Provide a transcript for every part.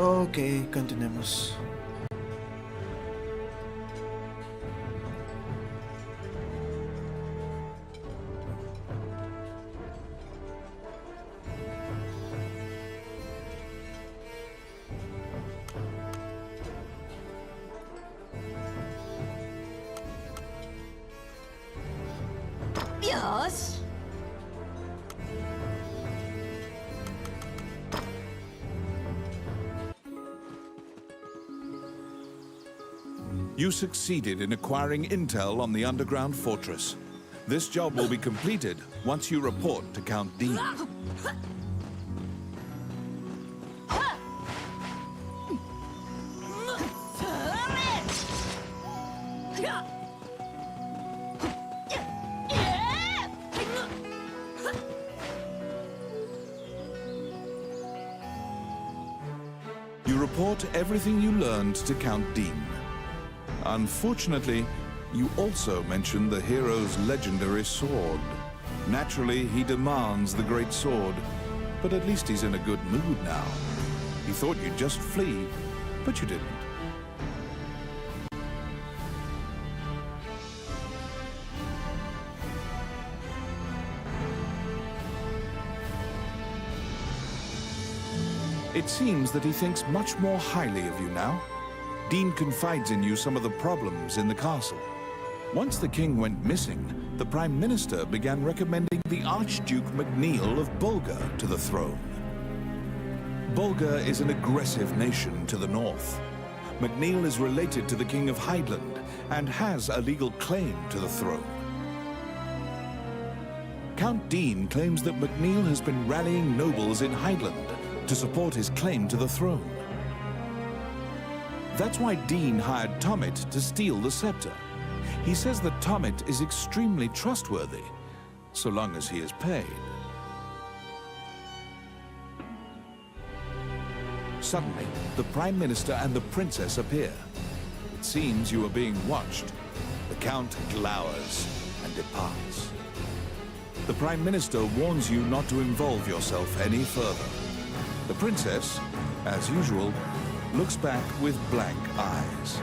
Ok, continuemos. Dios. You succeeded in acquiring intel on the underground fortress. This job will be completed once you report to Count Dean. You report everything you learned to Count Dean. Unfortunately, you also mention the hero's legendary sword. Naturally, he demands the great sword, but at least he's in a good mood now. He thought you'd just flee, but you didn't. It seems that he thinks much more highly of you now. Dean confides in you some of the problems in the castle. Once the king went missing, the Prime Minister began recommending the Archduke MacNeil of Bulgar to the throne. Bulgar is an aggressive nation to the north. MacNeil is related to the King of Highland and has a legal claim to the throne. Count Dean claims that MacNeil has been rallying nobles in Highland to support his claim to the throne. That's why Dean hired Tommet to steal the scepter. He says that Tommet is extremely trustworthy, so long as he is paid. Suddenly, the Prime Minister and the Princess appear. It seems you are being watched. The Count glowers and departs. The Prime Minister warns you not to involve yourself any further. The Princess, as usual, looks back with blank eyes.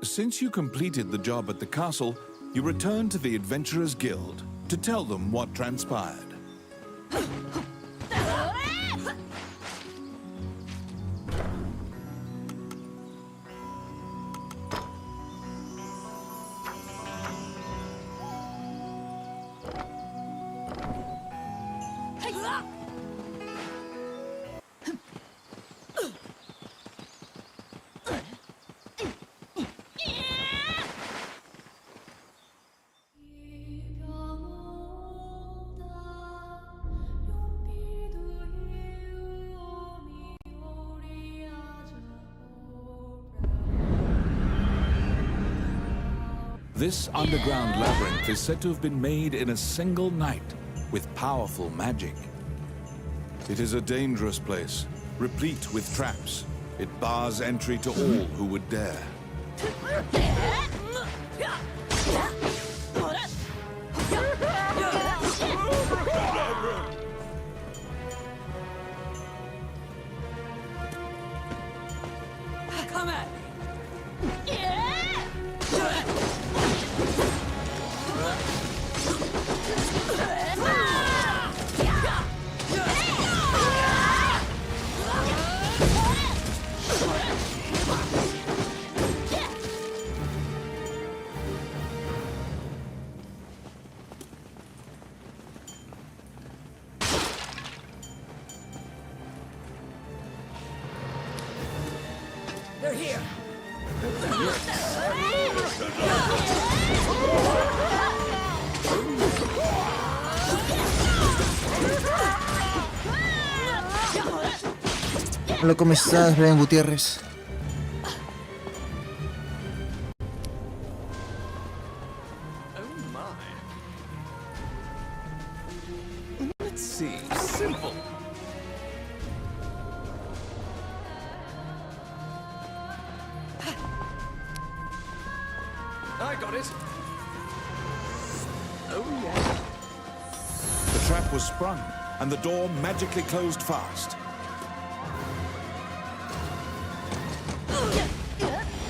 Since you completed the job at the castle, you return to the Adventurers Guild to tell them what transpired. This underground labyrinth is said to have been made in a single night with powerful magic. It is a dangerous place, replete with traps. It bars entry to all who would dare. Come at me. They're here. Hola, ¿cómo estás, Brian Gutiérrez? Let's see. Simple. I got it. Oh, yeah. The trap was sprung, and the door magically closed fast.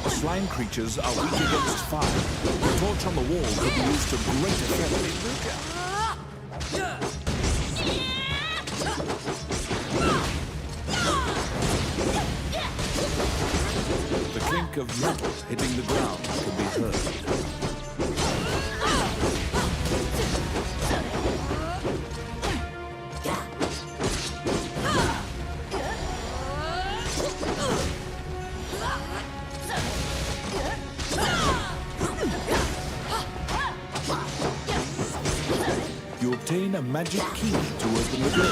Slime creatures are weak against fire. The torch on the wall could be used to great effect. The clink of metal hitting the ground could be heard. You obtain a magic key to open the door.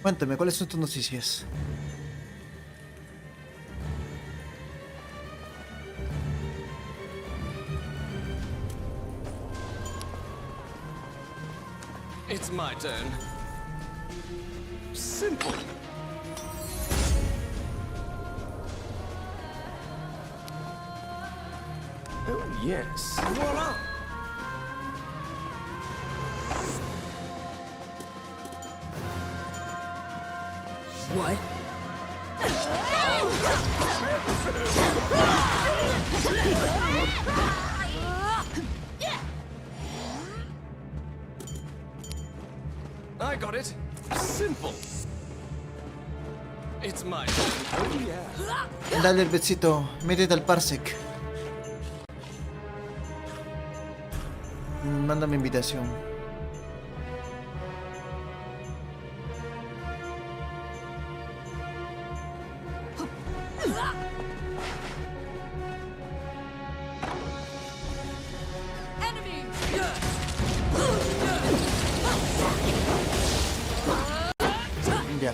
Cuéntame, ¿cuáles son tus noticias? It's my turn. Simple. Oh, yes. Voila! What? I got it. Simple. It's my turn. Oh, yeah. Dale el besito, métete al parsec. Mándame invitación. Ya.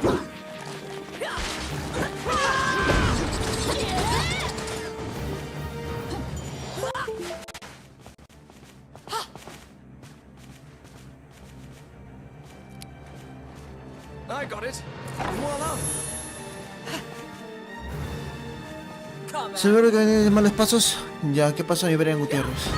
I got it. Voila! ¿Seguro que vienen malos pasos? Ya, ¿qué pasó, mi Brian Gutiérrez?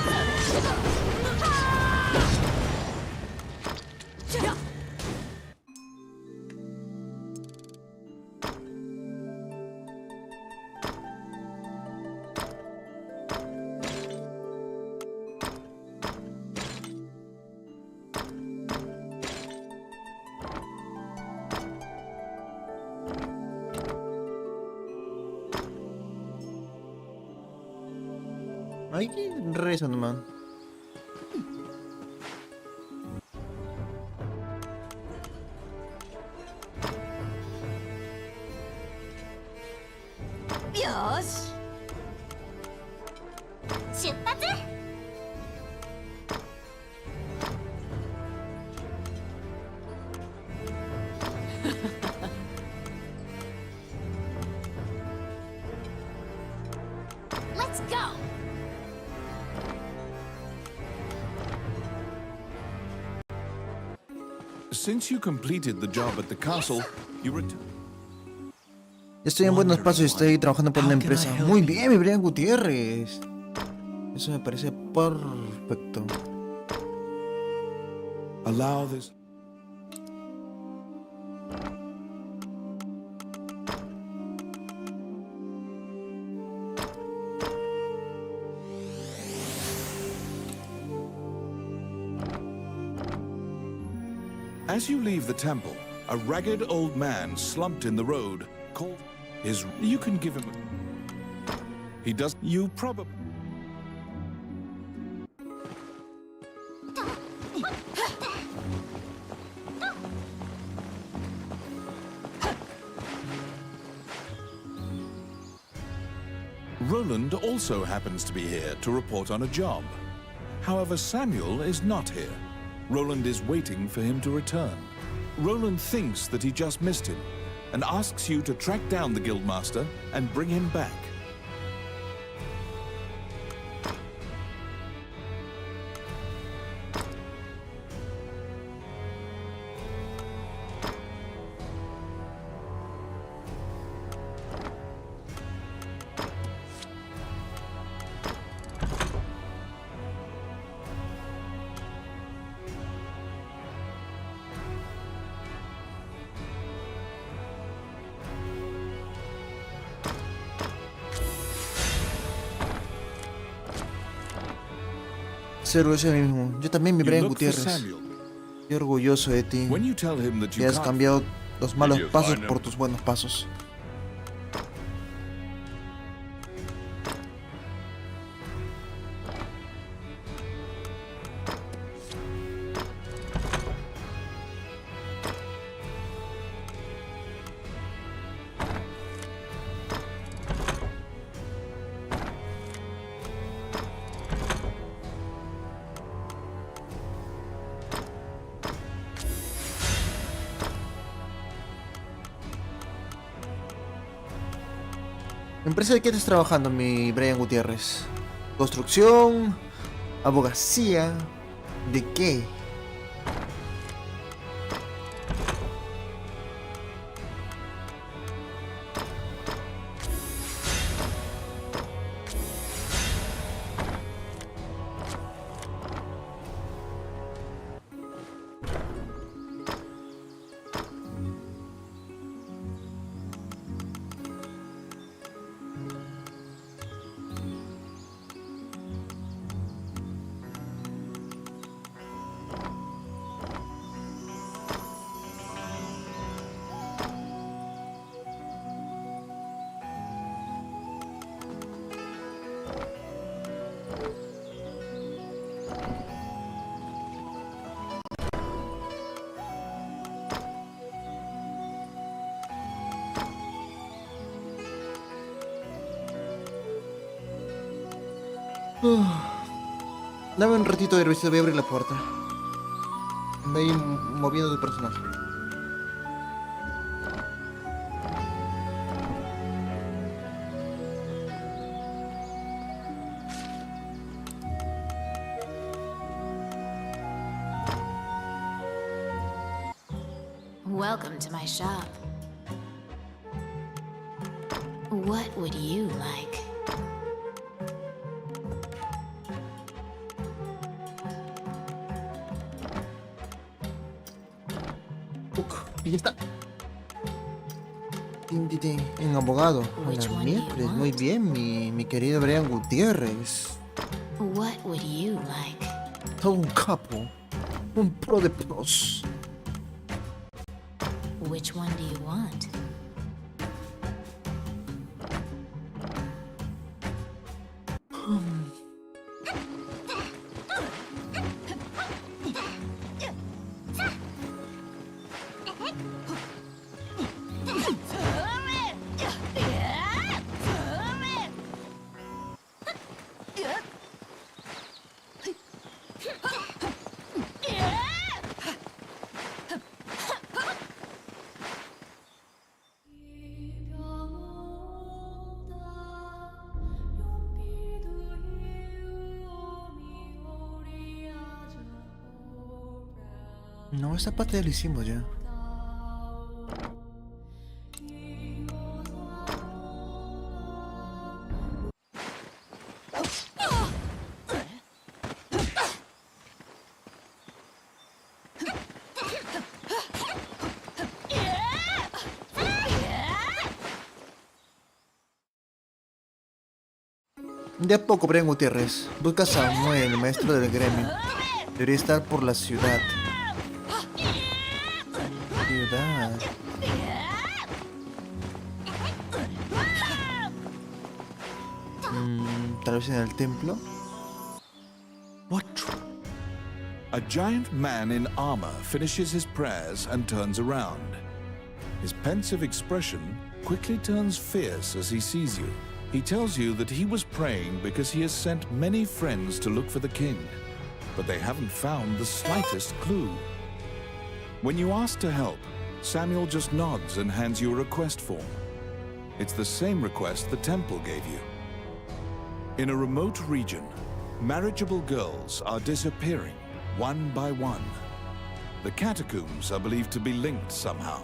Ay, rezo nomás. Dios. 出発 Let's go. Since you completed the job at the castle, you return. Estoy en buenos pasos y estoy trabajando por una empresa. Muy bien, mi Brian Gutiérrez. Eso me parece perfecto. Allow this. As you leave the temple, a ragged old man slumped in the road called his. You can give him. He does. You probably. Roland also happens to be here to report on a job. However, Samuel is not here. Roland is waiting for him to return. Roland thinks that he just missed him and asks you to track down the guildmaster and bring him back. Ser orgulloso de mí mismo. Yo también, mi You Brian look for Gutiérrez. Samuel. Estoy orgulloso de ti. When you tell him that Que you has can't cambiado los malos you pasos find him? por tus buenos pasos. ¿Empresa de qué estás trabajando, mi Brian Gutiérrez? ¿Construcción? ¿Abogacía? ¿De qué? Dame un ratito de revista, voy a abrir la puerta. Me voy moviendo de personaje. Welcome to my shop. What would you like? Y ya está. Tin, tin, tin. Un abogado. Which Hola, one do you miércoles. want? Muy bien, mi querido Brian Gutiérrez. What would you like? Todo un capo. Un pro de pros. Which one do you want? No, esa parte ya lo hicimos ya. De a poco, Brian Gutiérrez. Busca a Samuel, el maestro del gremio. Debería estar por la ciudad. Ciudad. Tal vez en el templo. What? A giant man in armor finishes his prayers and turns around. His pensive expression quickly turns fierce as he sees you. He tells you that he was praying because he has sent many friends to look for the king, but they haven't found the slightest clue. When you ask to help, Samuel just nods and hands you a request form. It's the same request the temple gave you. In a remote region, marriageable girls are disappearing one by one. The catacombs are believed to be linked somehow.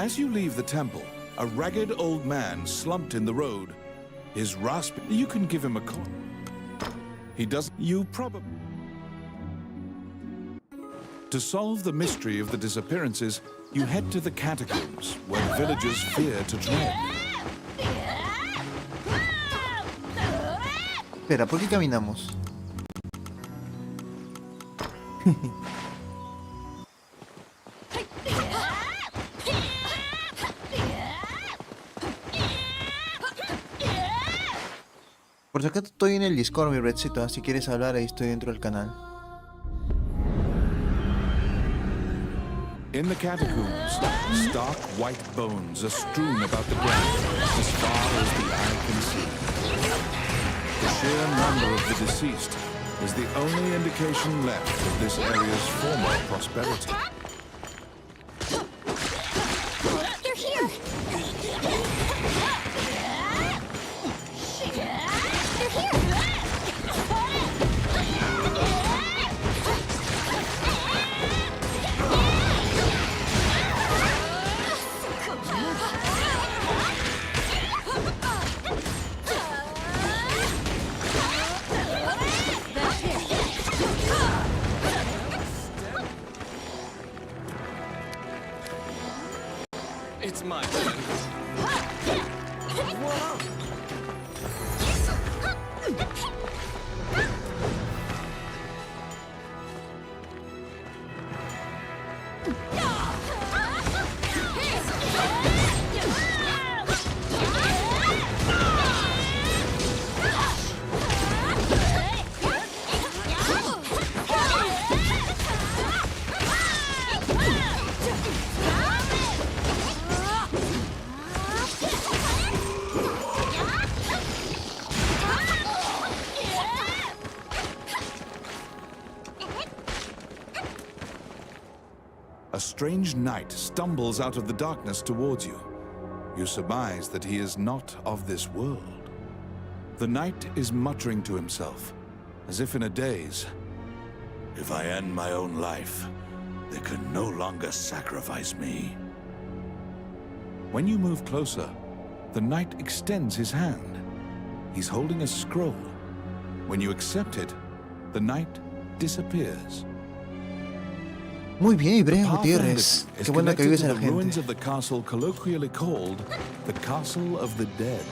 As you leave the temple, a ragged old man slumped in the road. His raspy... You can give him a call. He doesn't... You probably... To solve the mystery of the disappearances, you head to the catacombs, where villagers fear to tread. Espera, ¿por qué caminamos? Por si acaso estoy en el Discord, mi redcito. Si quieres hablar, ahí estoy dentro del canal. In the catacombs, stark white bones are strewn about the ground as far as the eye can see. The sheer number of the deceased is the only indication left of this area's former prosperity. They're here! It's my turn. A strange knight stumbles out of the darkness towards you. You surmise that he is not of this world. The knight is muttering to himself, as if in a daze. If I end my own life, they can no longer sacrifice me. When you move closer, the knight extends his hand. He's holding a scroll. When you accept it, the knight disappears. Muy bien, Ibrahim Path Gutiérrez. is Qué bueno que connected vives to en the la ruins gente. of the castle colloquially called the Castle of the Dead.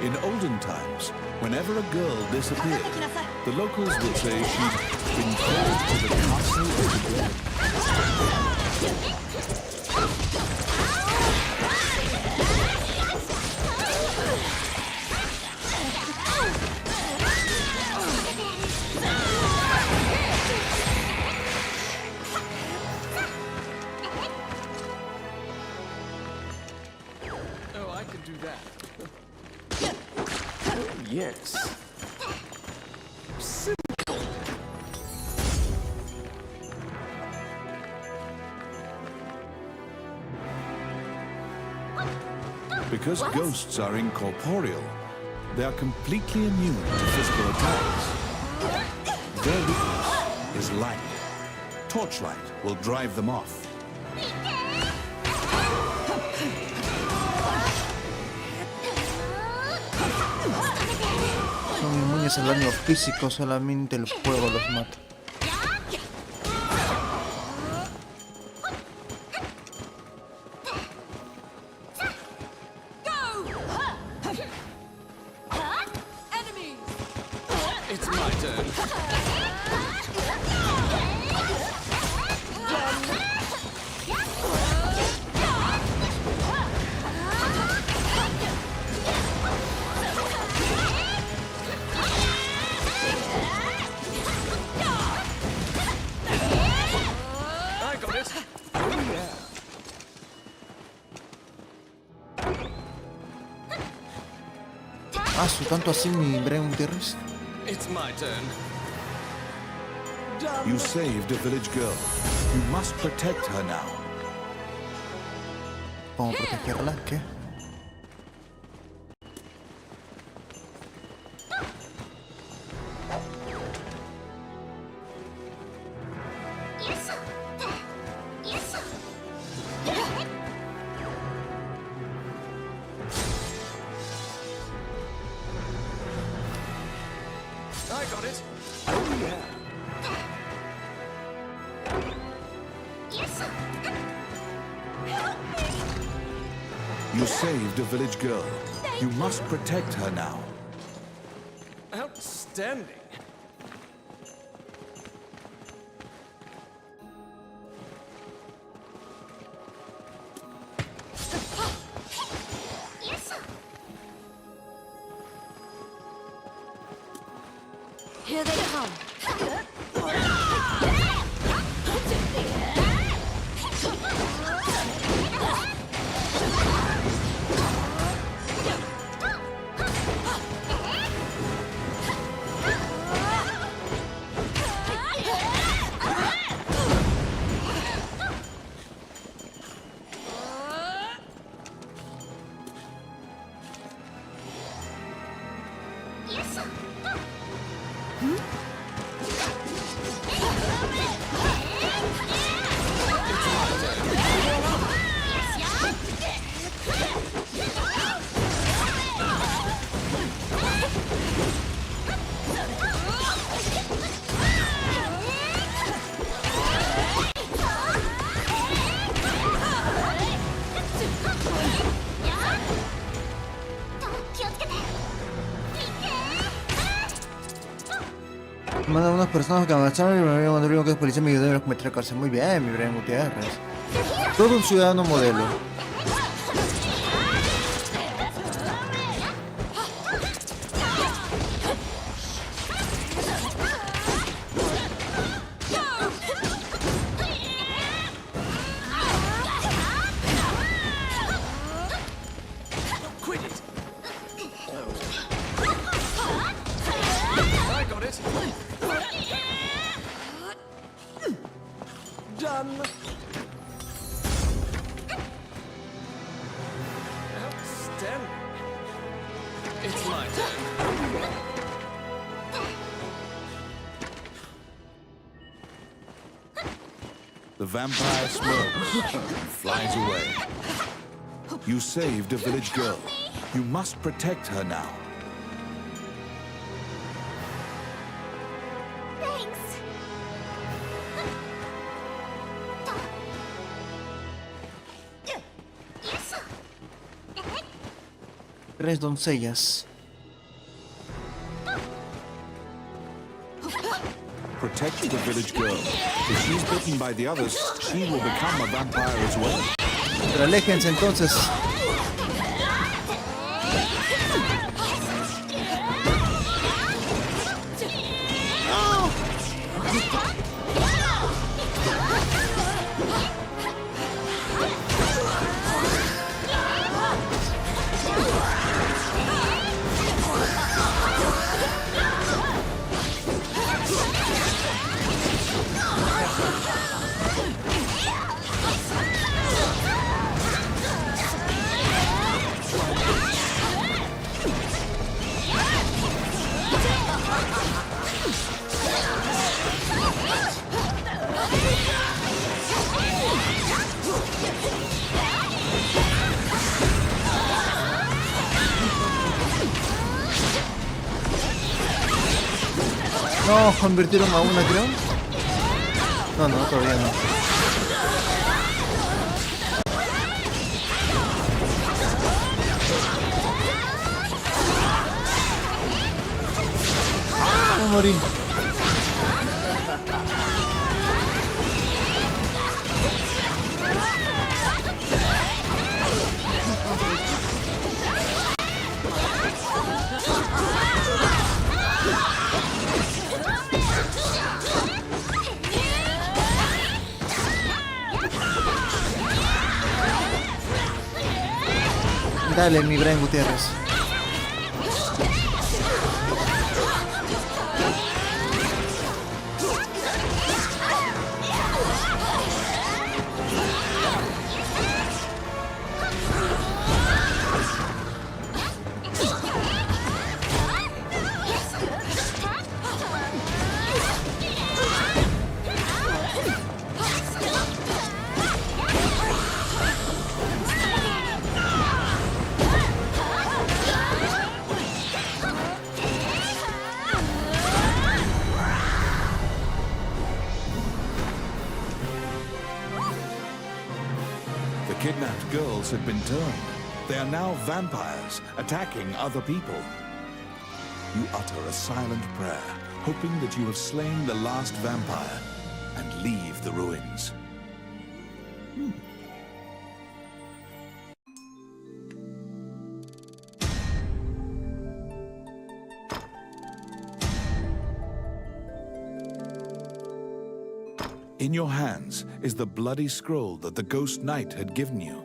In olden times, whenever a girl disappeared, the locals would say she'd been called to the Castle of the Dead. Oh, I can do that. Oh, yes. Because ghosts are incorporeal, they are completely immune to physical attacks. Their weakness is light. Torchlight will drive them off. Son inmunes al daño físico, solamente el fuego los mata. It's my turn. I got it. Oh, yeah. Ah, su tanto así mi Ibrahim Gutiérrez. It's my turn. You saved a village girl. You must protect her now. ¿Cómo protegerla? ¿Qué? got it. Oh, yeah. Yes. You saved a village girl. You must protect her now. Outstanding. Yes. Here they come. Yes. Manda a unas personas que avanzaron y me habían mandado que es policía me ayudó a cometer la cárcel. Muy bien, mi Brian Gutiérrez. Todo un ciudadano modelo. Quit it. I got it. Done. Outstanding. It's my turn. The vampire smirks, flies away. You saved a village girl. You must protect her now. Thanks. Yes. 3 doncellas. Protect the village girl. If she's bitten by the others, she will become a vampire as well. Pero aléjense entonces. No, convirtieron a una, creo. No, todavía no. Me morí. Dale, mi Brian Gutiérrez. tables had been turned. They are now vampires, attacking other people. You utter a silent prayer, hoping that you have slain the last vampire, and leave the ruins. In your hands is the bloody scroll that the Ghost Knight had given you.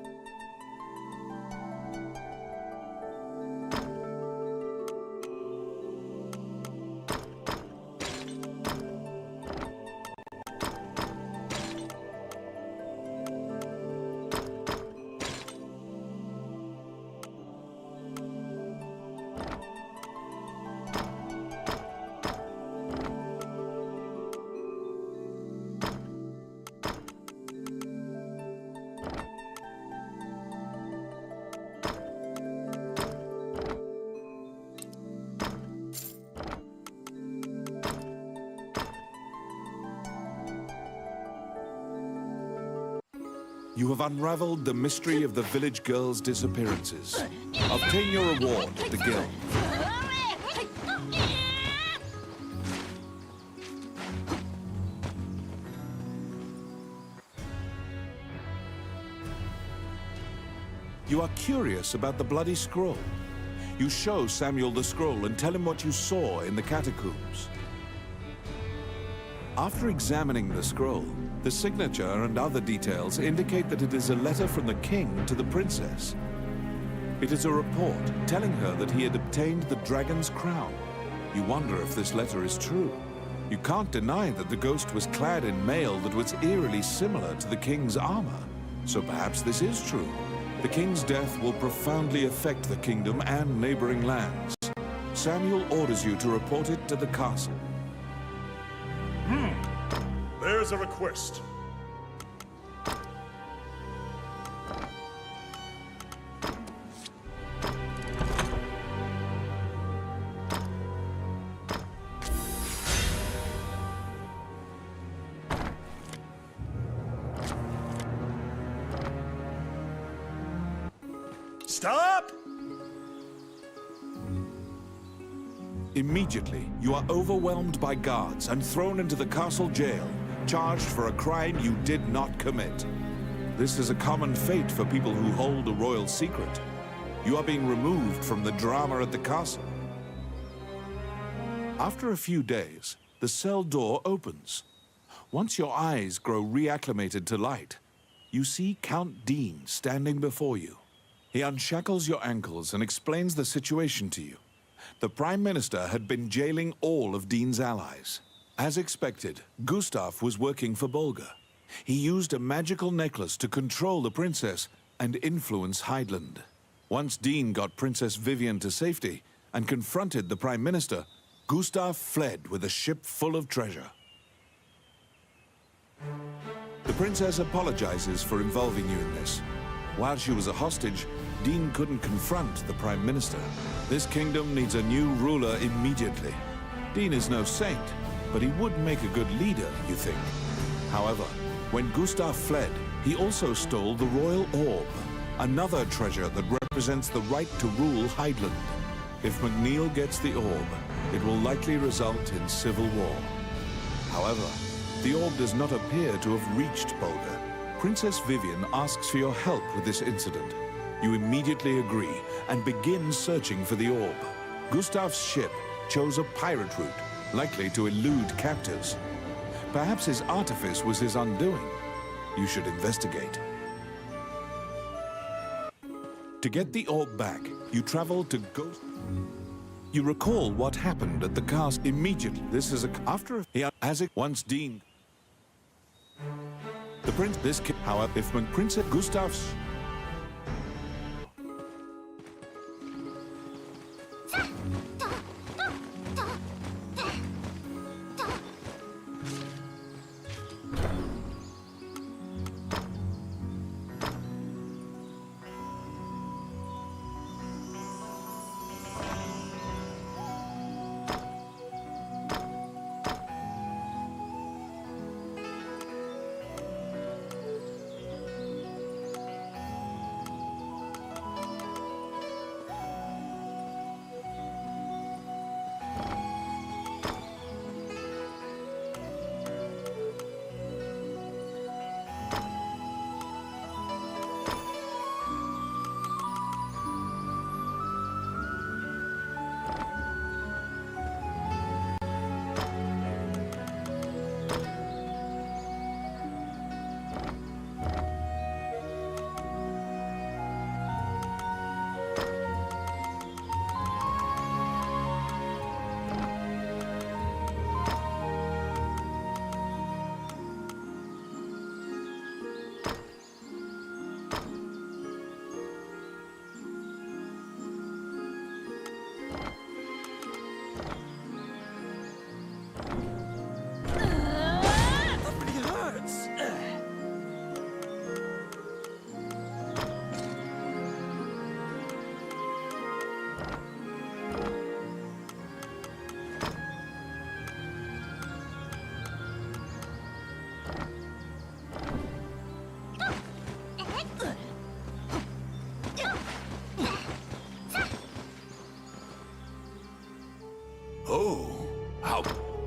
You have unraveled the mystery of the village girls' disappearances. Obtain your reward at the guild. You are curious about the bloody scroll. You show Samuel the scroll and tell him what you saw in the catacombs. After examining the scroll, the signature and other details indicate that it is a letter from the king to the princess. It is a report telling her that he had obtained the dragon's crown. You wonder if this letter is true. You can't deny that the ghost was clad in mail that was eerily similar to the king's armor. So perhaps this is true. The king's death will profoundly affect the kingdom and neighboring lands. Samuel orders you to report it to the castle. There's a request. Stop! Immediately, you are overwhelmed by guards and thrown into the castle jail, charged for a crime you did not commit. This is a common fate for people who hold a royal secret. You are being removed from the drama at the castle. After a few days, the cell door opens. Once your eyes grow reacclimated to light, you see Count Dean standing before you. He unshackles your ankles and explains the situation to you. The Prime Minister had been jailing all of Dean's allies. As expected, Gustav was working for Bolga. He used a magical necklace to control the princess and influence Heidland. Once Dean got Princess Vivian to safety and confronted the Prime Minister, Gustav fled with a ship full of treasure. The princess apologizes for involving you in this. While she was a hostage, Dean couldn't confront the Prime Minister. This kingdom needs a new ruler immediately. Dean is no saint, but he would make a good leader, you think. However, when Gustav fled, he also stole the royal orb, another treasure that represents the right to rule Heidland. If McNeil gets the orb, it will likely result in civil war. However, the orb does not appear to have reached Bolga. Princess Vivian asks for your help with this incident. You immediately agree and begin searching for the orb. Gustav's ship chose a pirate route, likely to elude captors. Perhaps his artifice was his undoing. You should investigate. To get the orb back, you travel to Ghost. You recall what happened at the castle immediately. This is after he as it once Dean. The prince. This however, if when Princess Gustav's.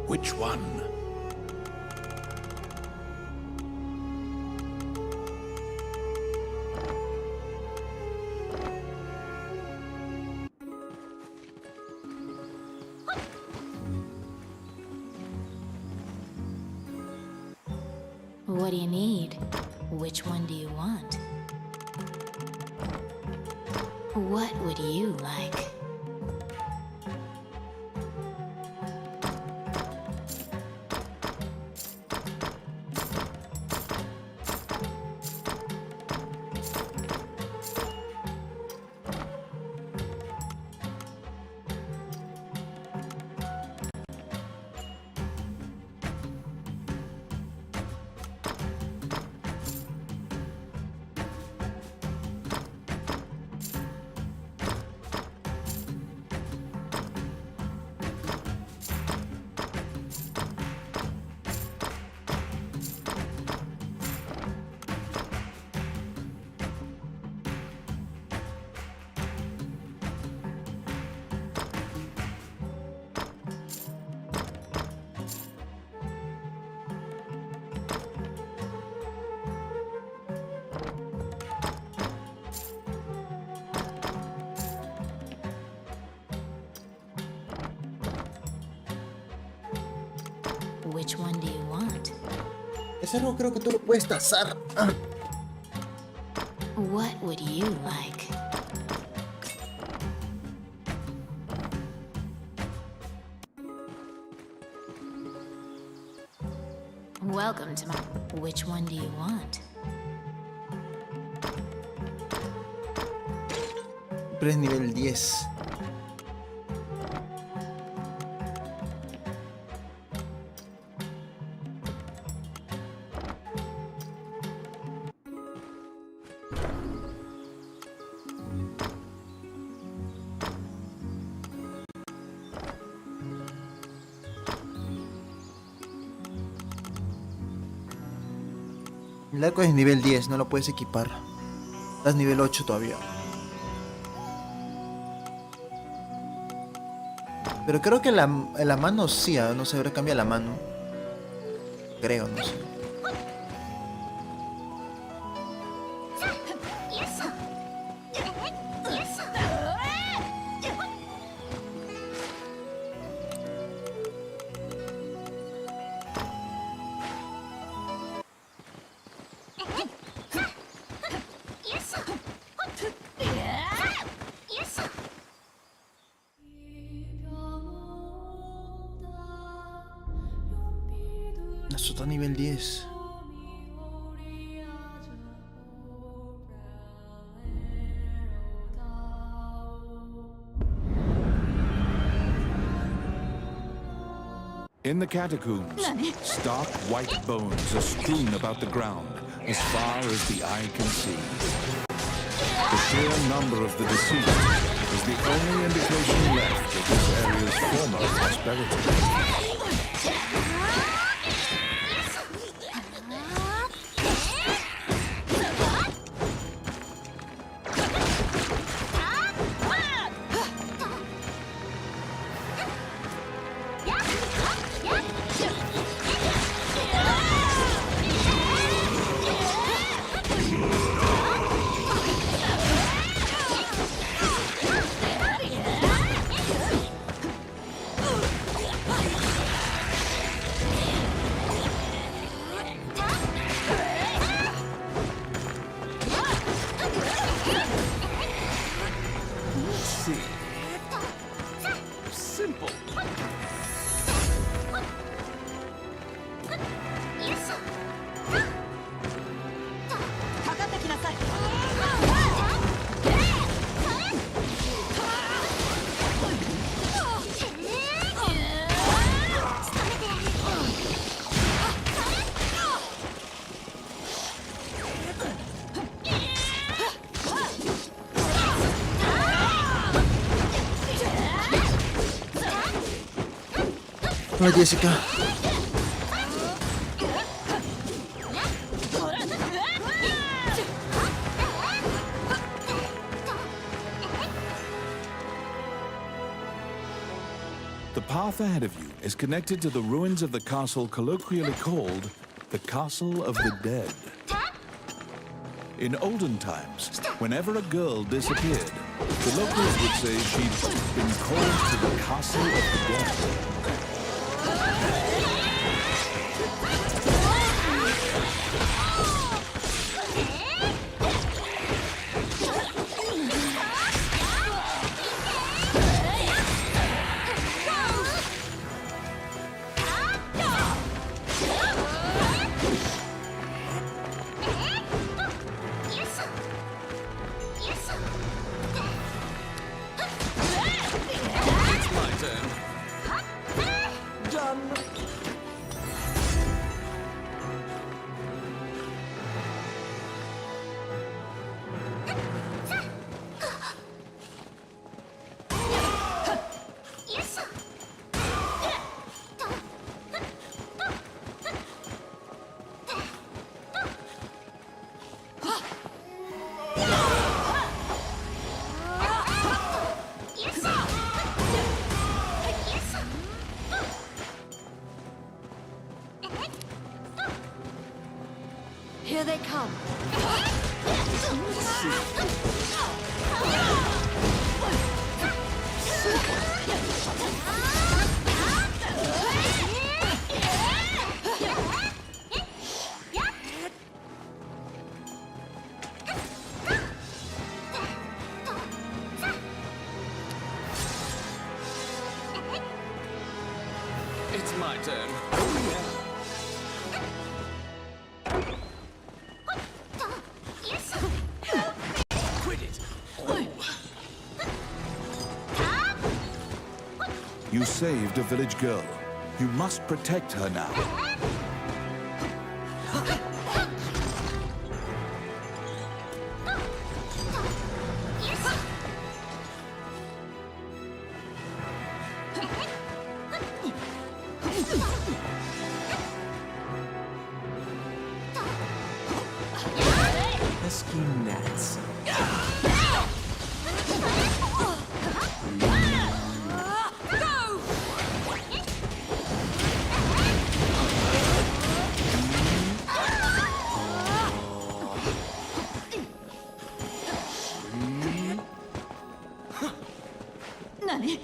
Which one? What do you need? Which one do you want? What would you like? Which one do you want? Es algo creo que tú lo puedes tasar. What would you like? Welcome to my... Which one do you want? Pero es nivel 10. El arco es nivel 10, no lo puedes equipar. Estás nivel 8 todavía. Pero creo que la mano sí, no sé, ahora cambia la mano. Creo, no sé. Esto está a nivel 10. In the catacombs, stark white bones are strewn about the ground as far as the eye can see. The sheer number of the deceased is the only indication left of this area's former prosperity. Simple. Hola, Jessica. The path ahead of you is connected to the ruins of the castle colloquially called the Castle of the Dead. In olden times, whenever a girl disappeared, the locals would say she'd been called to the Castle of the Dead. It's my turn. Done. Here they come. It's my turn. Quit it. You saved a village girl. You must protect her now. Pesky gnats. Nani?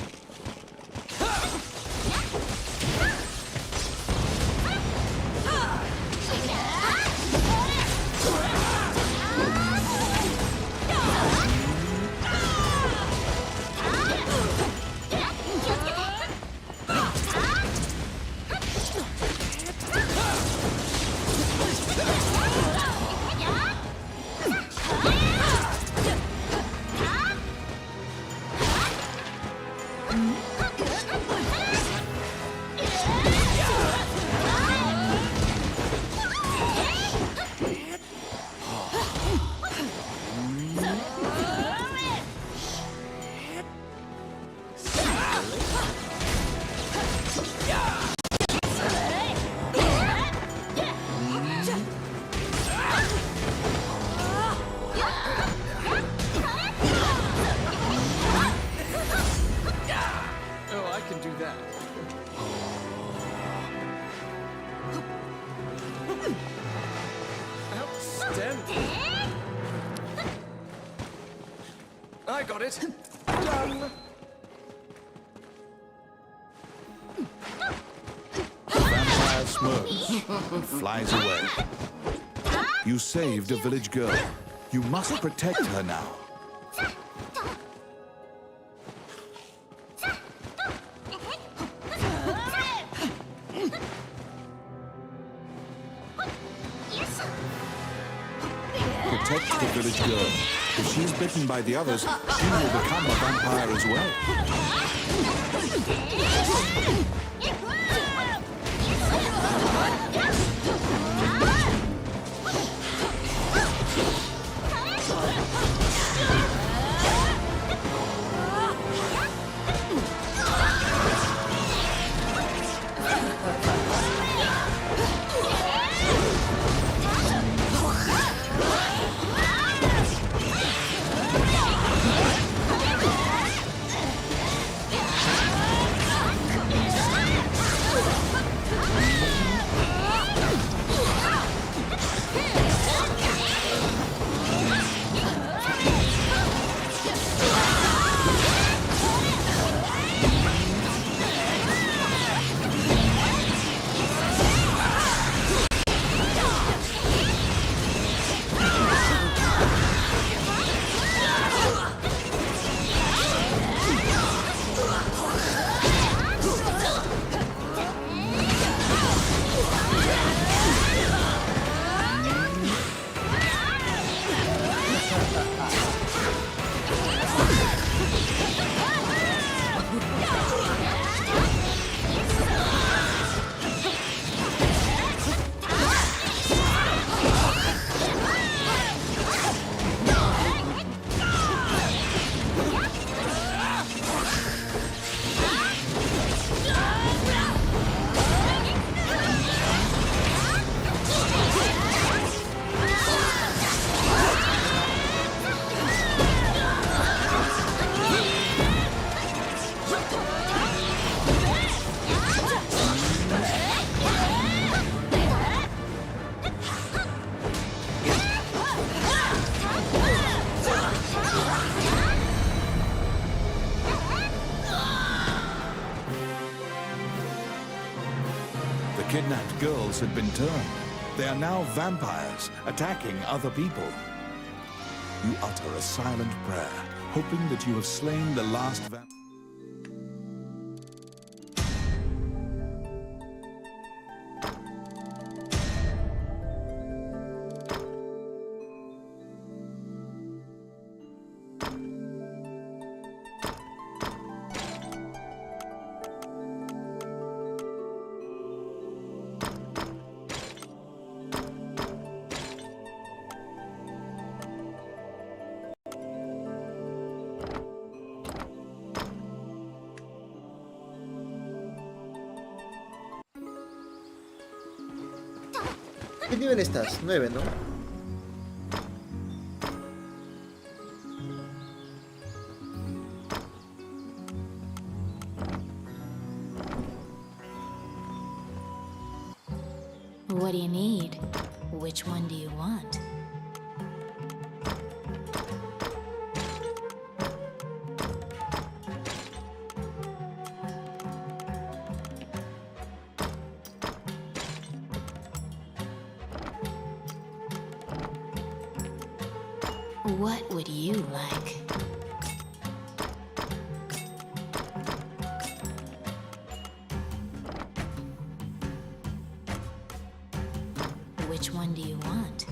Oh, I can do that. Outstanding. I got it. Done. The vampire smirks and flies away. You saved a village girl. You must protect her now. Protect the village girl. If she's bitten by the others, she will become a vampire as well. kidnapped girls had been turned. They are now vampires, attacking other people. You utter a silent prayer, hoping that you have slain the last vampire. ¿Qué nivel estás? 9, ¿no? What do you need? Which one do you want? What would you like? Which one do you want?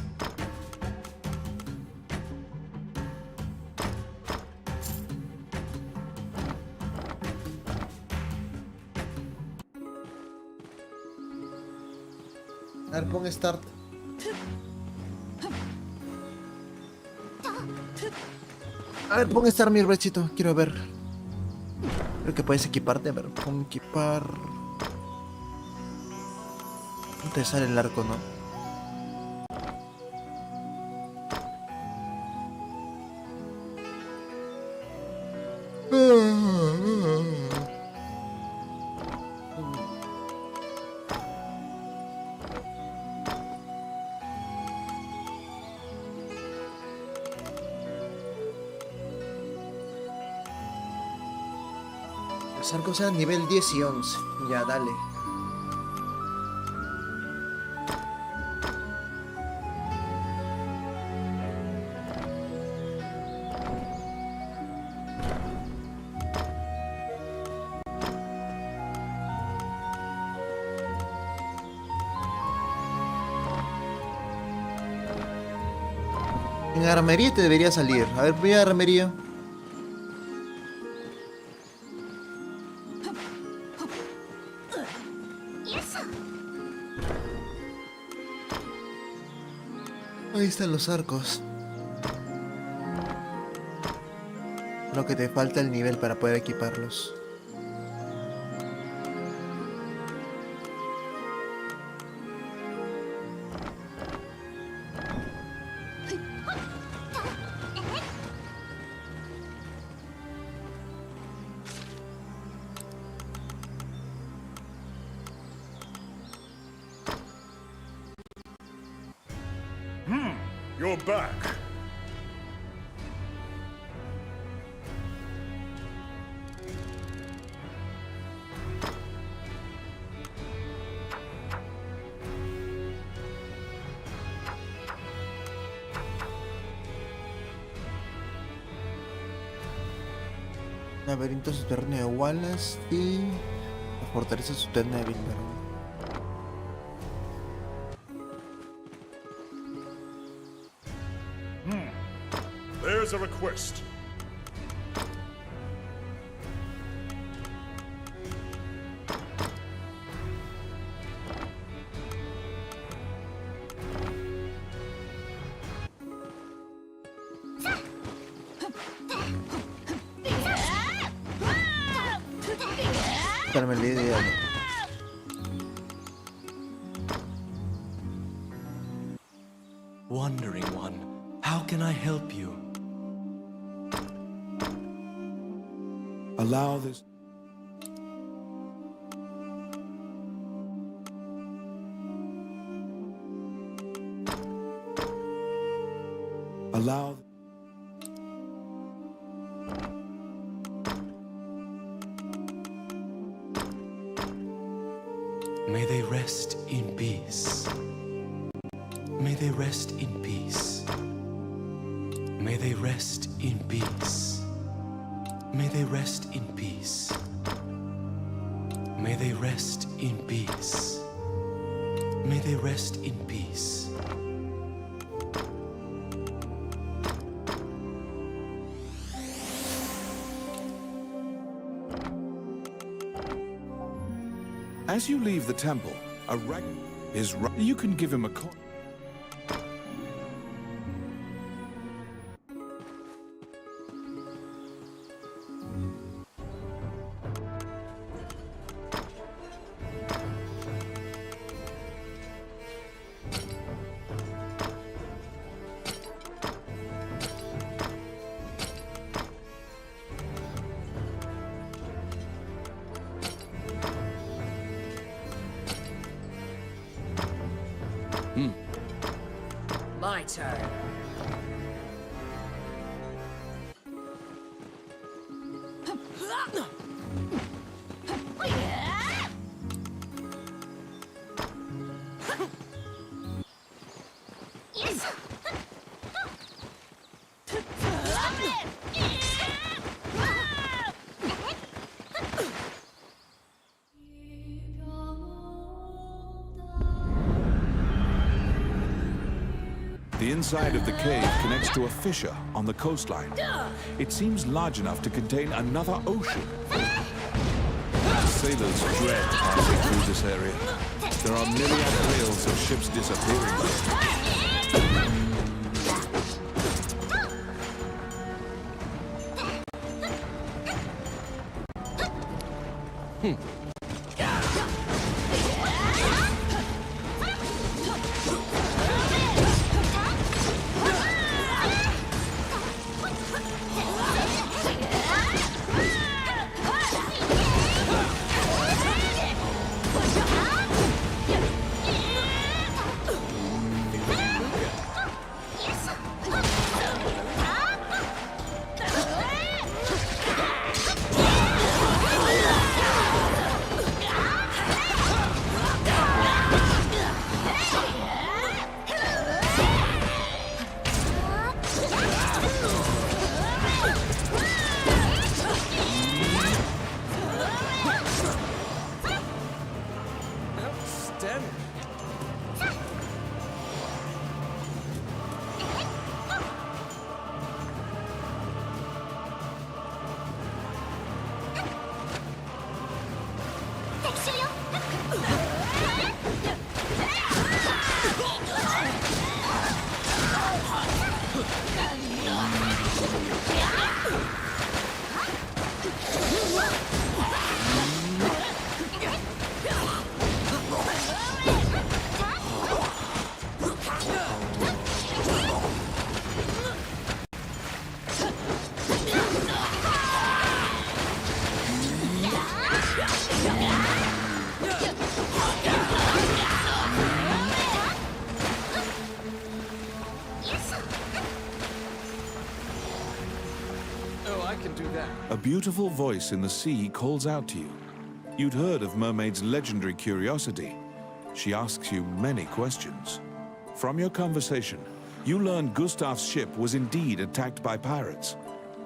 A ver, pon start. A ver, pon start, mi brechito. Quiero ver. Creo que puedes equiparte. A ver, pon equipar. No te sale el arco, ¿no? Los arcos eran nivel 10 y 11. Ya, dale. En armería te debería salir. A ver, voy a armería. Ahí están los arcos. Lo que te falta el nivel para poder equiparlos. You're back. Laberinto subterráneo de Wallace y la fortaleza subterránea de Bilberg. There's a request. Darme la idea. Wandering one, how can I help you? Allow this. Allow. May they rest in peace. May they rest in peace. May they rest in peace. May they rest in peace. May they rest in peace. May they rest in peace. As you leave the temple, a rag is you can give him a coin. My turn. The inside of the cave connects to a fissure on the coastline. It seems large enough to contain another ocean. Sailors dread passing through this area. There are myriad tales of ships disappearing there. A beautiful voice in the sea calls out to you. You'd heard of Mermaid's legendary curiosity. She asks you many questions. From your conversation, you learn Gustav's ship was indeed attacked by pirates.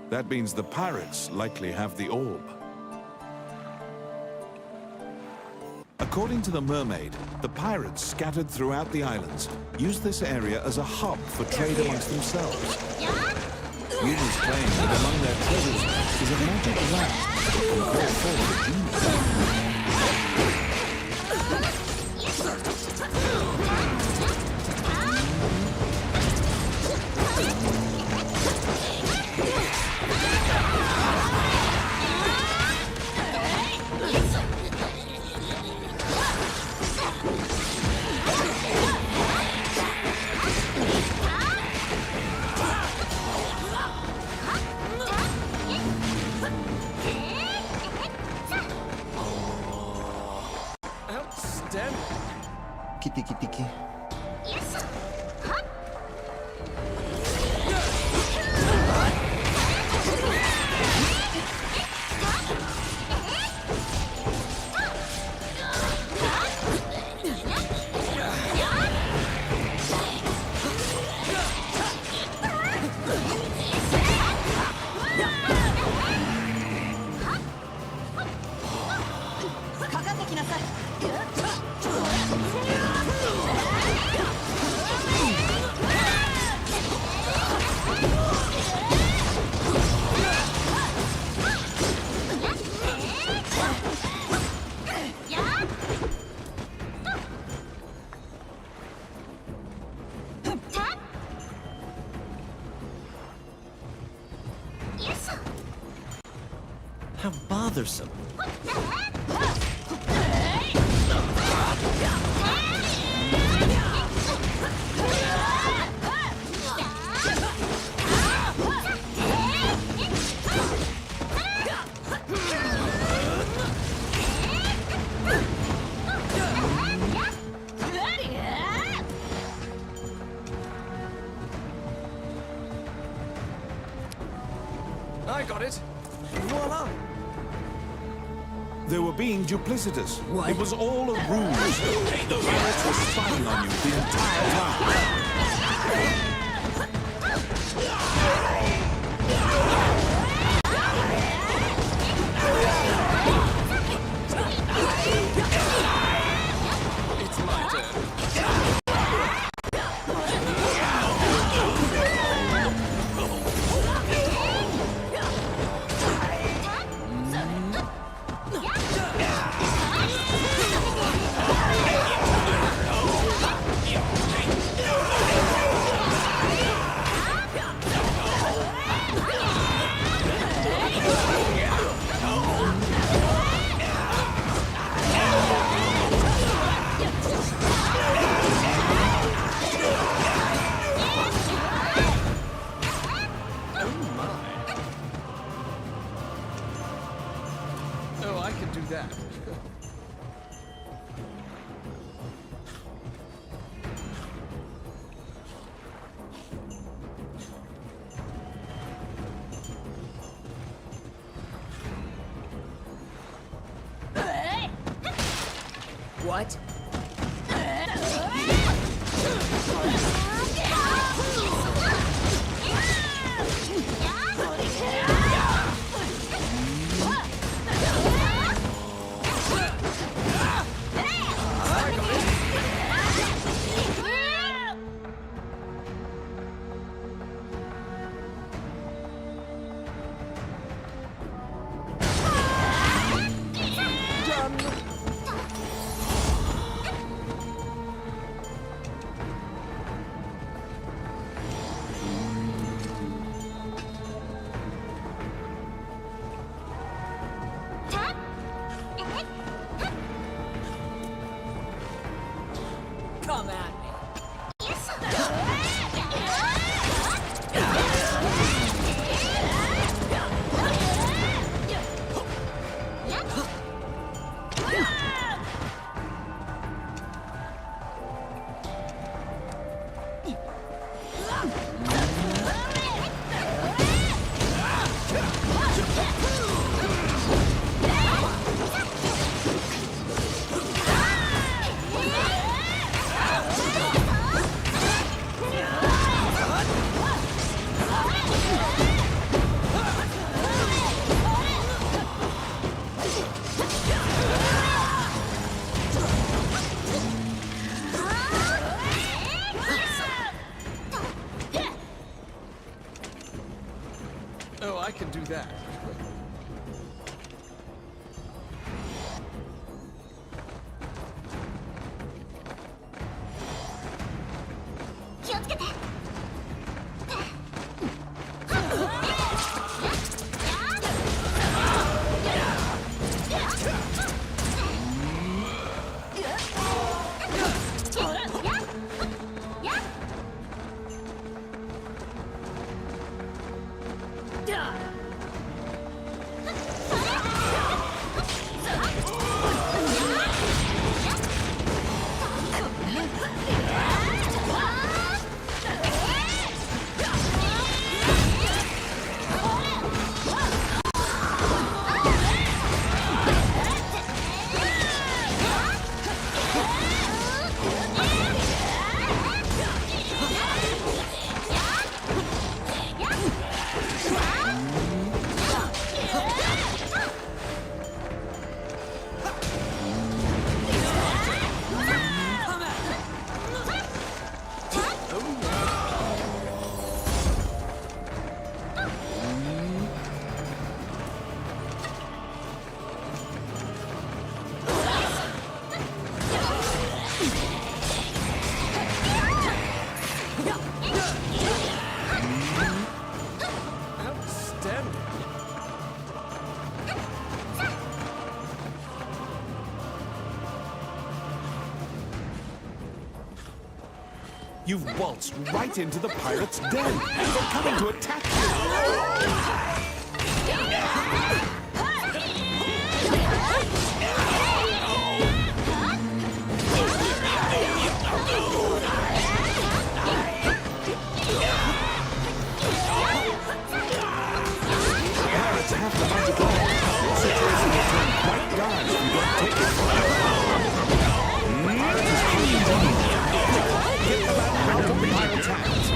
That means the pirates likely have the orb. According to the mermaid, the pirates scattered throughout the islands used this area as a hub for trade amongst themselves. Rumors claim that among their treasures is a magic lamp that can call forth a genius. Tiki tiki tiki. How bothersome. I got it. Voila. They were being duplicitous. What? It was all a ruse. The pirates were spying on you the entire time. It's my turn. Oh, I can do that. What? You've waltzed right into the pirates' den. They're coming to attack you. Pirates have the magic lamp. Your situation will turn quite dire if you don't take it. Pirates is coming down. Get the lamp out of the pirates' hands.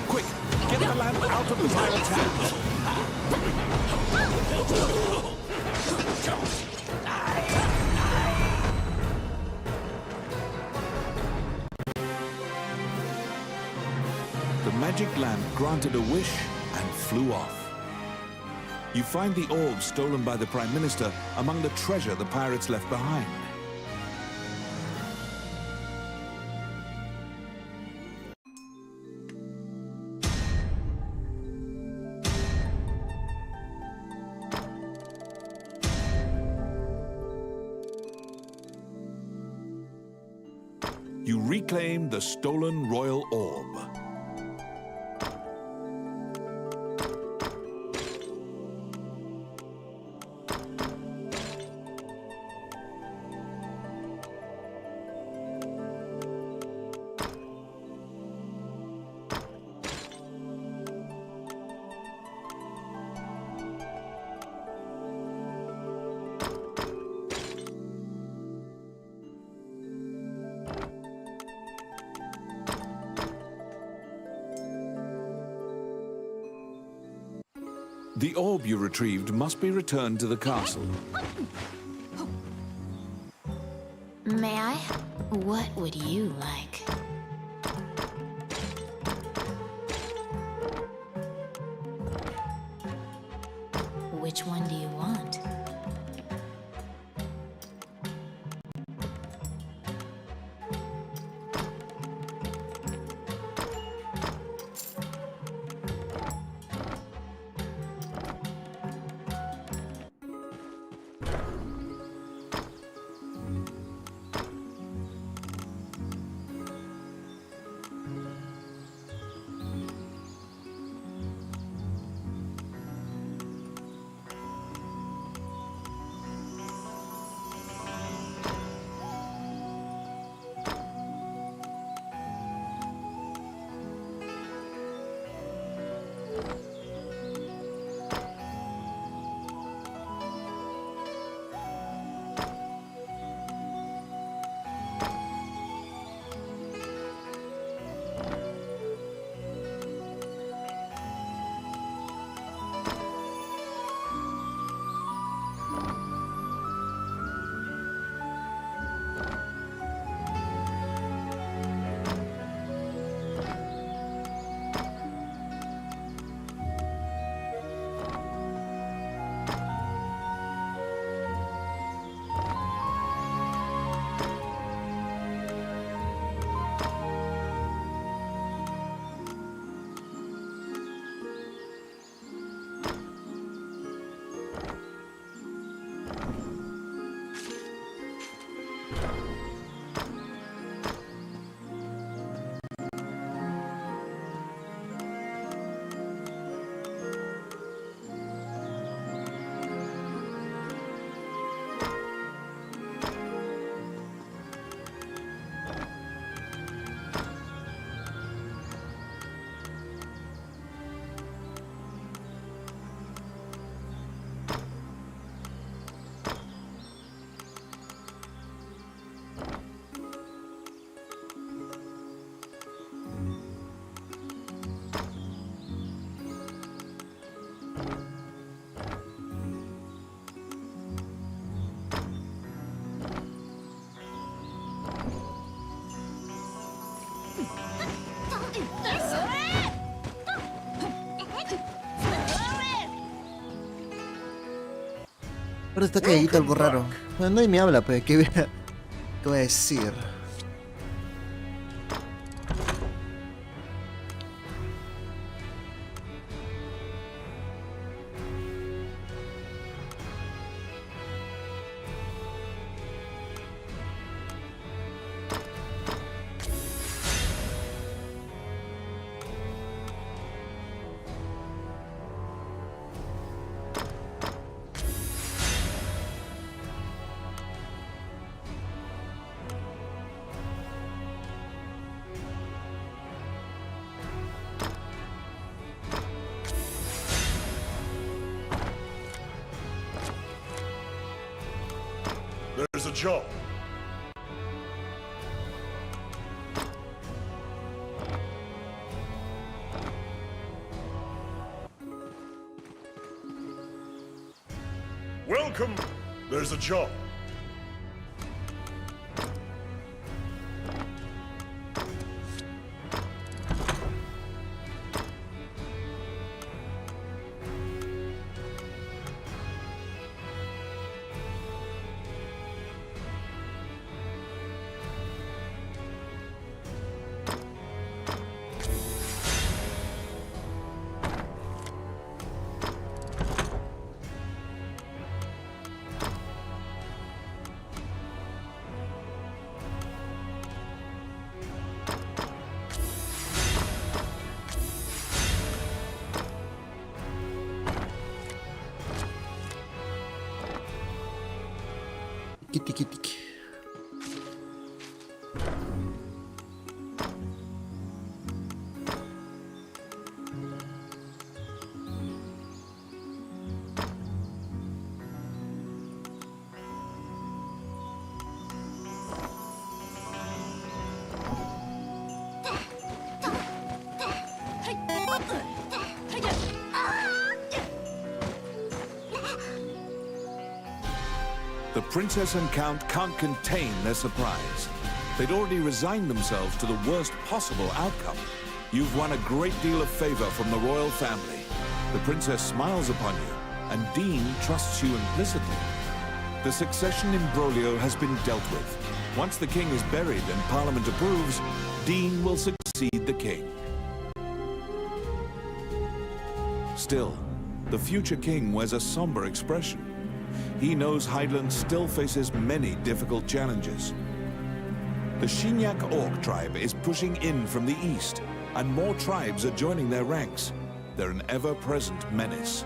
Quick, get the lamp out of the pirate's hands. The magic lamp granted a wish and flew off. You find the orb stolen by the Prime Minister among the treasure the pirates left behind. You reclaim the stolen royal orb. The orb you retrieved must be returned to the castle. May I? What would you like? Which one do you want? Ahora está calladito, algo raro. Bueno, nadie me habla, pues, ¿qué voy a decir? There's a job. Welcome. There's a job. Tiki tiki tiki. The princess and count can't contain their surprise. They'd already resigned themselves to the worst possible outcome. You've won a great deal of favor from the royal family. The princess smiles upon you, and Dean trusts you implicitly. The succession imbroglio has been dealt with. Once the king is buried and Parliament approves, Dean will succeed the king. Still, the future king wears a somber expression. He knows Highland still faces many difficult challenges. The Shinyak Orc tribe is pushing in from the east, and more tribes are joining their ranks. They're an ever-present menace.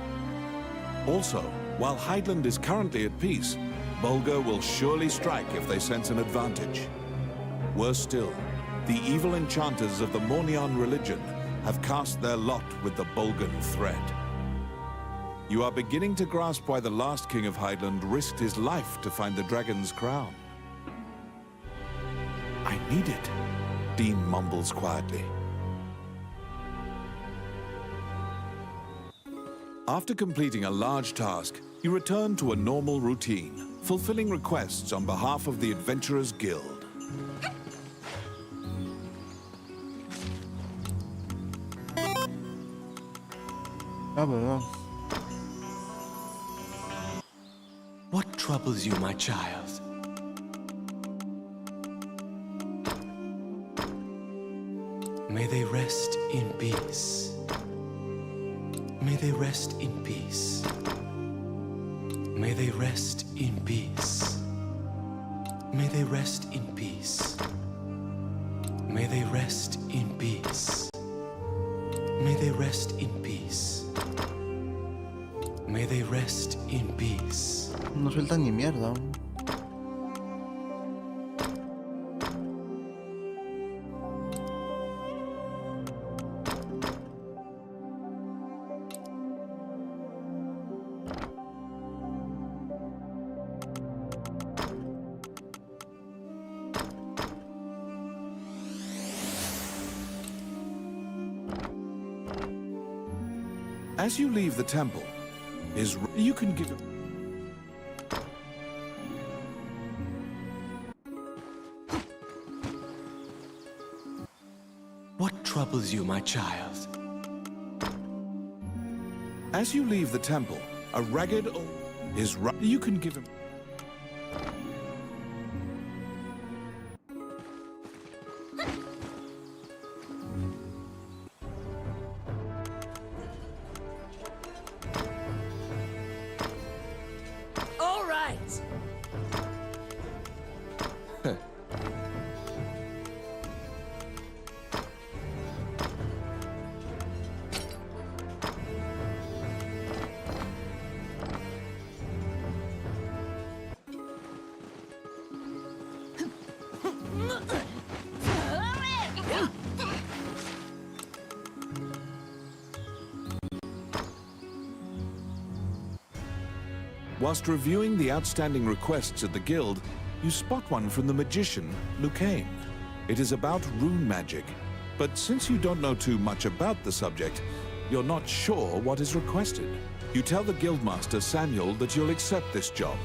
Also, while Highland is currently at peace, Bulgar will surely strike if they sense an advantage. Worse still, the evil enchanters of the Mornion religion have cast their lot with the Bulgan threat. You are beginning to grasp why the last king of Highland risked his life to find the dragon's crown. I need it, Dean mumbles quietly. After completing a large task, you return to a normal routine, fulfilling requests on behalf of the Adventurers Guild. What troubles you, my child? May they rest in peace. May they rest in peace. May they rest in peace. May they rest in peace. May they rest in peace. May they rest in peace. May they rest in peace. No sueltan ni mierda. As you leave the temple, you can give... What troubles you, my child? As you leave the temple, a ragged old... is right. You can give him... All right. Whilst reviewing the outstanding requests at the guild, you spot one from the magician, Lucane. It is about rune magic, but since you don't know too much about the subject, you're not sure what is requested. You tell the guildmaster, Samuel, that you'll accept this job,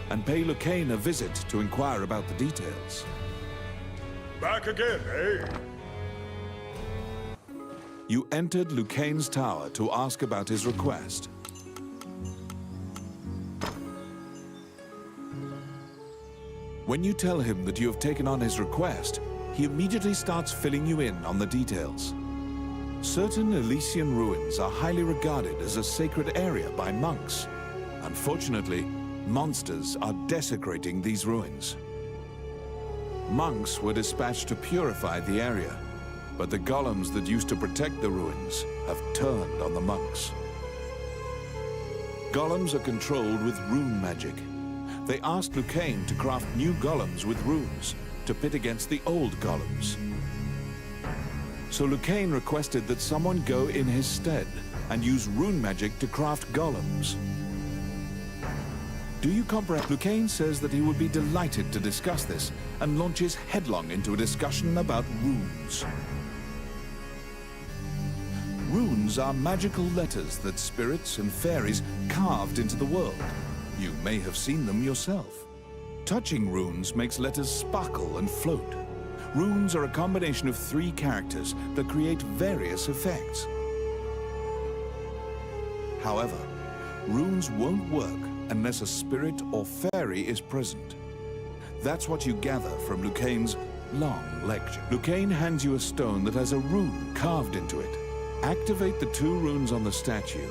and pay Lucane a visit to inquire about the details. Back again, eh? You entered Lucane's tower to ask about his request. When you tell him that you have taken on his request, he immediately starts filling you in on the details. Certain Elysian ruins are highly regarded as a sacred area by monks. Unfortunately, monsters are desecrating these ruins. Monks were dispatched to purify the area, but the golems that used to protect the ruins have turned on the monks. Golems are controlled with rune magic. They asked Lucane to craft new golems with runes to pit against the old golems. So Lucane requested that someone go in his stead and use rune magic to craft golems. Do you comprehend? Lucane says that he would be delighted to discuss this and launches headlong into a discussion about runes. Runes are magical letters that spirits and fairies carved into the world. You may have seen them yourself. Touching runes makes letters sparkle and float. Runes are a combination of 3 characters that create various effects. However, runes won't work unless a spirit or fairy is present. That's what you gather from Lucane's long lecture. Lucane hands you a stone that has a rune carved into it. Activate the 2 runes on the statue,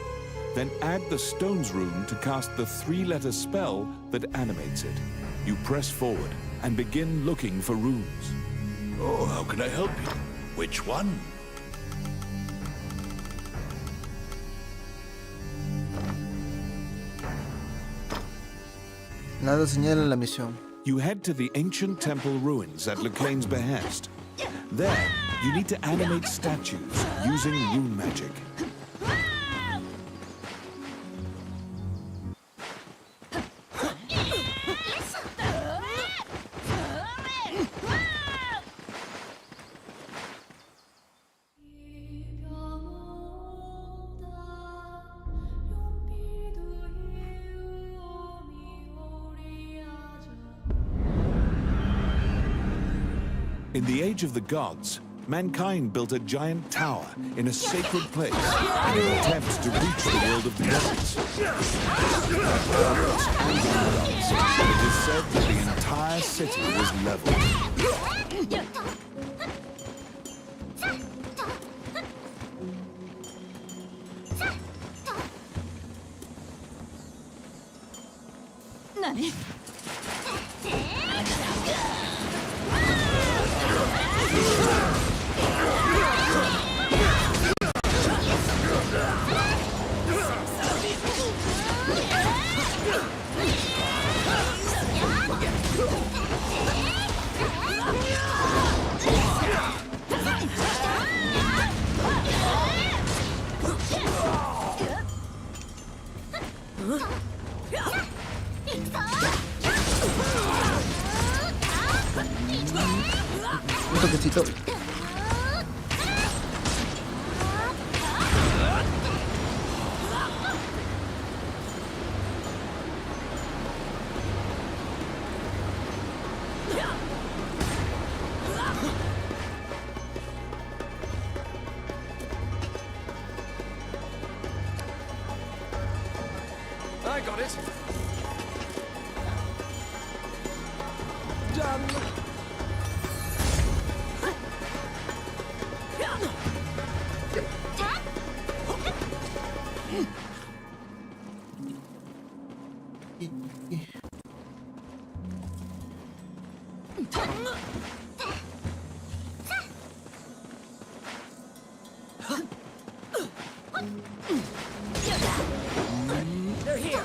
then add the stone's rune to cast the 3-letter spell that animates it. You press forward and begin looking for runes. Oh, how can I help you? Which one? Nada señala la misión. You head to the ancient temple ruins at Lucane's behest. There, you need to animate statues using rune magic. In the Age of the Gods, mankind built a giant tower in a sacred place in an attempt to reach the world of the gods. It is said that the entire city was leveled. Nani? Un toquecito. I got it. They're here.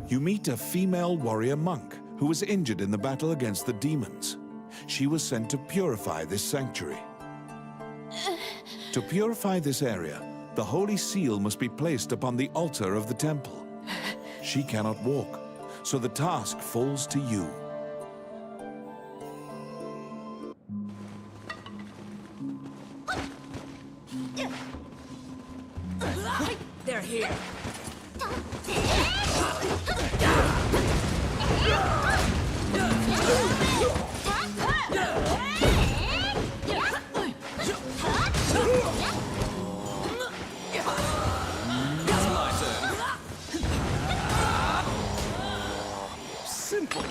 You meet a female warrior monk who was injured in the battle against the demons. She was sent to purify this sanctuary. To purify this area, the holy seal must be placed upon the altar of the temple. She cannot walk, so the task falls to you. They're here. Simple.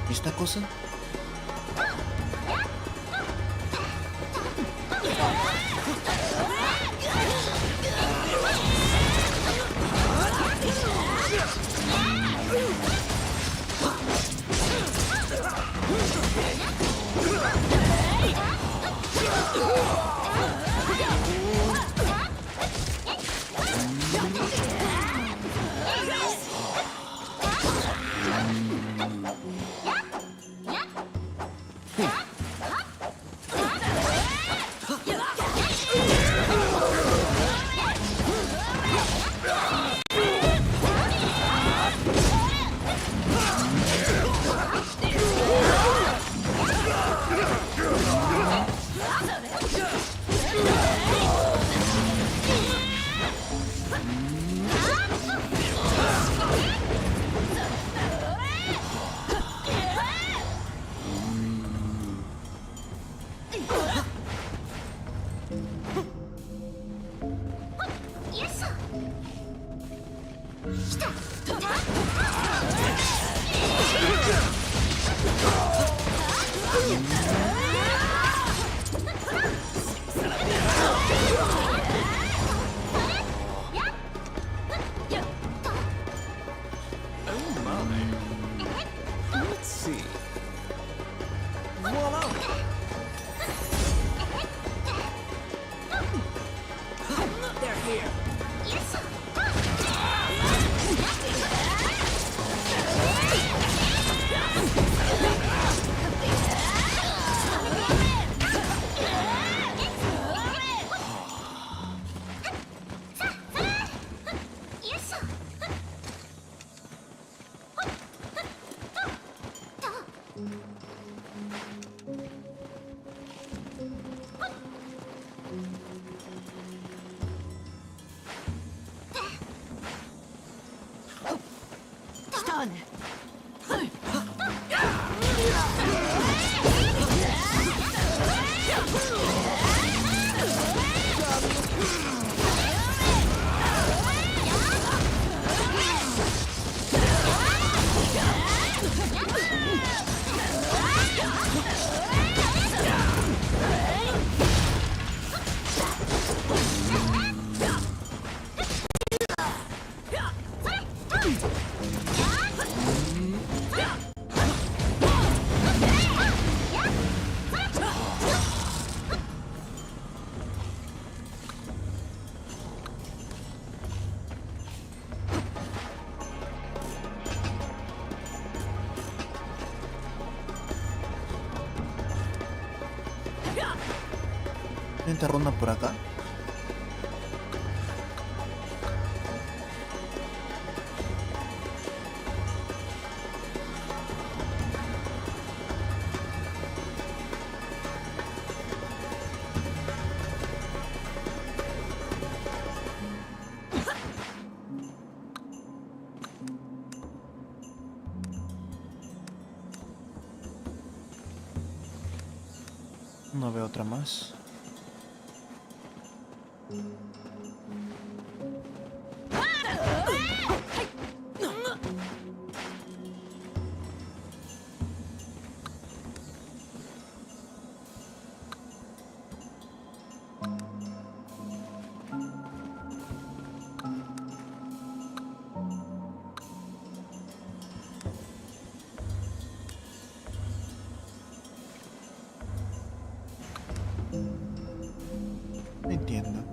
¿Esta cosa? Let's see. Voila! They're here. Stun. Siguiente ronda por acá. No veo otra más. Entiendo.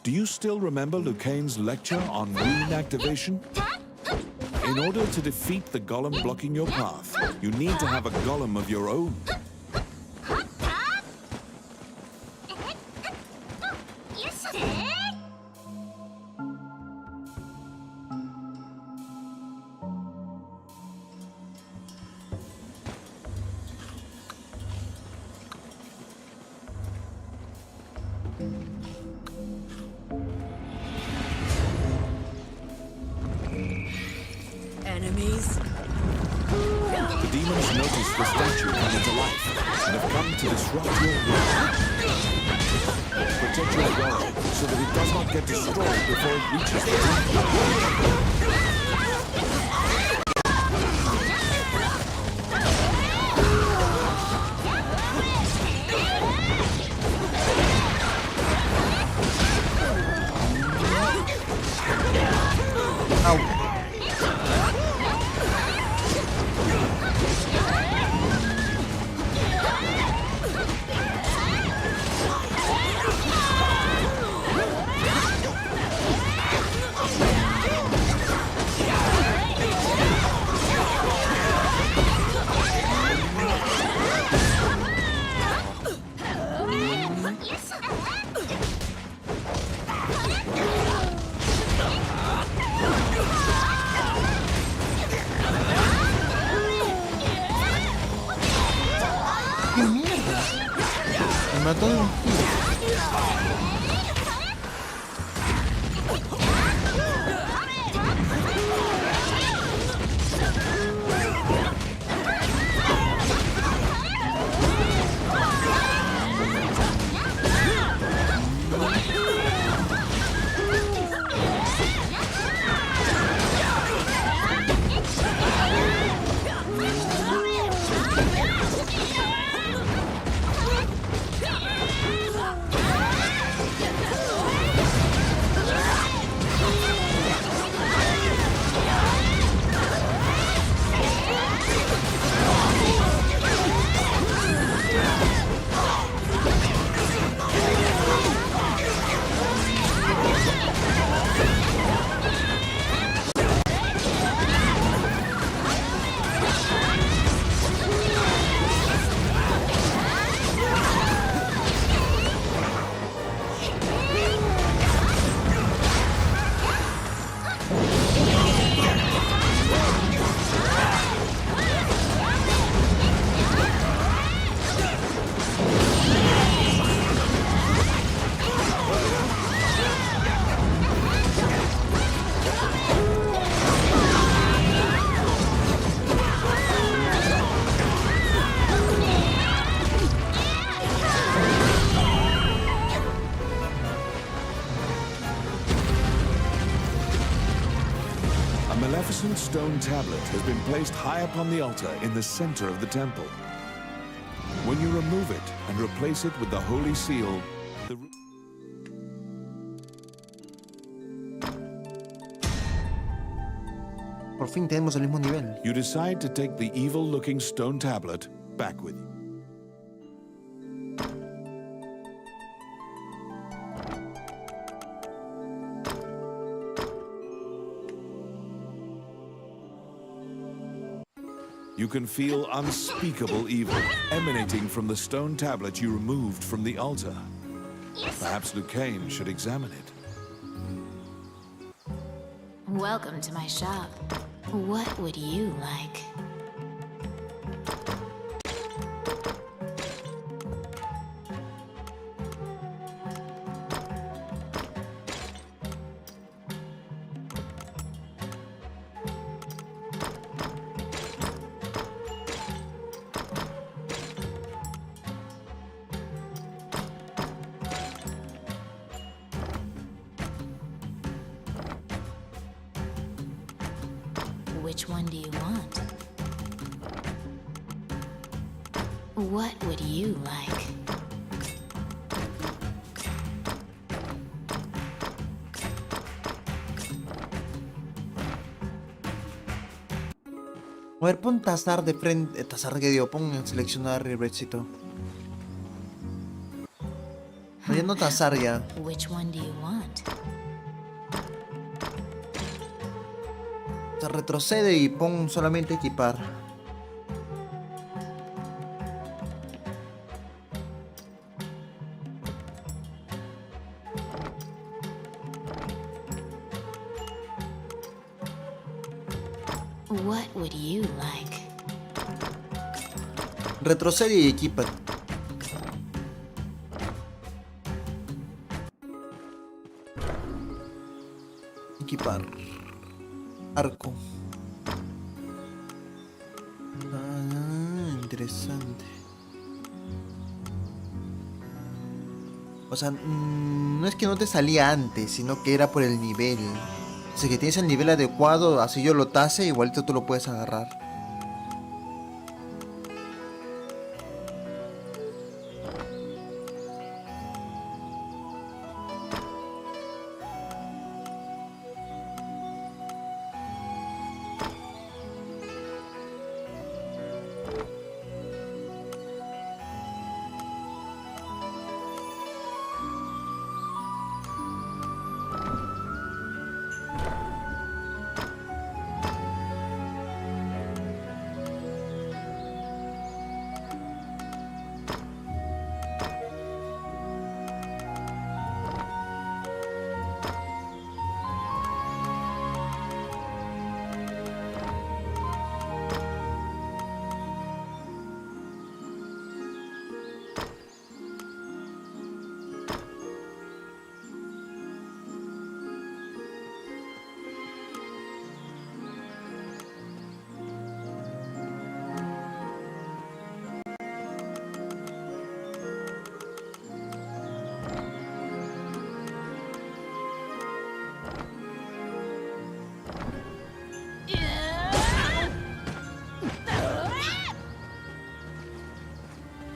Do you still remember Lucane's lecture on rune activation? In order to defeat the golem blocking your path, you need to have a golem of your own. Enemies? The demons notice the statue coming to life and have come to disrupt your world. Protect your golem so that it does not get destroyed before it reaches the temple. mató de un tiro. magnificent stone tablet has been placed high upon the altar in the center of the temple. When you remove it and replace it with the holy seal, the Por fin tenemos el mismo nivel. you decide to take the evil-looking stone tablet back with you. You can feel unspeakable evil emanating from the stone tablet you removed from the altar. Perhaps Lucane should examine it. Welcome to my shop. What would you like? Which one do you want? What would you like? A ver, pon tazar de frente. Tazar que digo, pon seleccionar el brexito. No, ya no tazar ya. Which one do you want? Se retrocede y pon solamente equipar. What would you like? Retrocede y equipa. Equipar. Arco. Ah, interesante. O sea, no es que no te salía antes, sino que era por el nivel. O sea, que tienes el nivel adecuado, así yo lo tase, igualito tú lo puedes agarrar.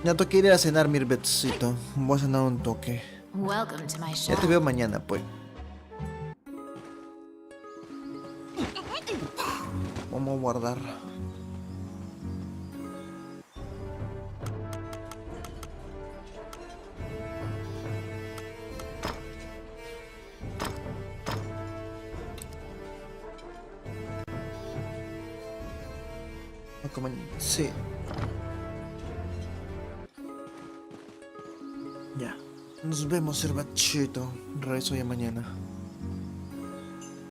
Ya toque ir a cenar, mi herbecito. Voy a cenar un toque. Welcome to my Ya shop. te veo mañana, pues. Vamos a guardar. Sí. Ya. Nos vemos, herbachito. Regreso ya mañana.